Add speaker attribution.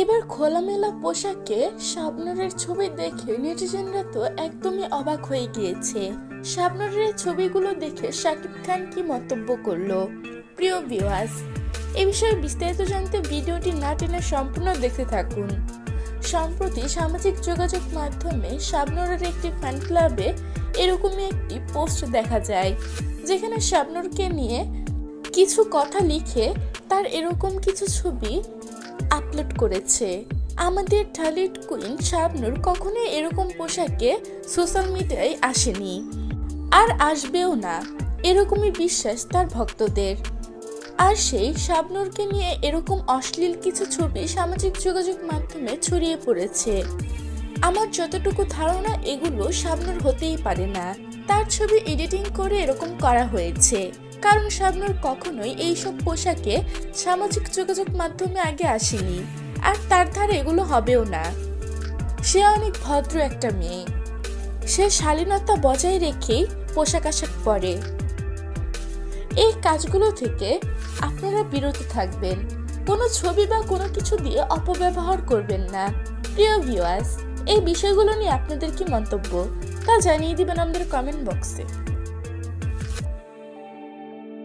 Speaker 1: এবার খোলামেলা পোশাকে শাবনূরের ছবি দেখে নেটিজেনরা তো একদমই অবাক হয়ে গিয়েছে। শাবনূরের এই ছবিগুলো দেখে শাকিব খান কি মন্তব্য করলো? প্রিয় ভিউয়ার্স, এই বিষয়ে বিস্তারিত জানতে ভিডিওটি না টেনে সম্পূর্ণ দেখতে থাকুন। সম্প্রতি সামাজিক যোগাযোগ মাধ্যমে শাবনূরের একটি ফ্যান ক্লাবে এরকমই একটি পোস্ট দেখা যায়, যেখানে শাবনূরকে নিয়ে কিছু কথা লিখে তার এরকম কিছু ছবি আপলোড করেছে। আমাদের টলিউড কুইন শাবনূর কখনোই এরকম পোশাকে সোশ্যাল মিডিয়ায় আসেনি, আর আসবেও না, এরকমই বিশ্বাস তার ভক্তদের। আর সেই শাবনূরকে নিয়ে এরকম অশ্লীল কিছু ছবি সামাজিক যোগাযোগ মাধ্যমে ছড়িয়ে পড়েছে। আমার যতটুকু ধারণা, এগুলো শাবনূর হতেই পারে না। তার ছবি এডিটিং করে এরকম করা হয়েছে, কারণ শাবনূর কখনোই এইসব পোশাকে সামাজিক যোগাযোগ মাধ্যমে আগে আসেনি, আর তার ধারে এগুলো হবেও না। সে অনেক ভদ্র একটা মেয়ে, সে শালীনতা বজায় রেখেই পোশাক আশাক পরে। এই কাজগুলো থেকে আপনারা বিরত থাকবেন, কোনো ছবি বা কোনো কিছু দিয়ে অপব্যবহার করবেন না। প্রিয় ভিউয়ার্স, এই বিষয়গুলো নিয়ে আপনাদের কি মন্তব্য তা জানিয়ে দিবেন আমাদের কমেন্ট বক্সে।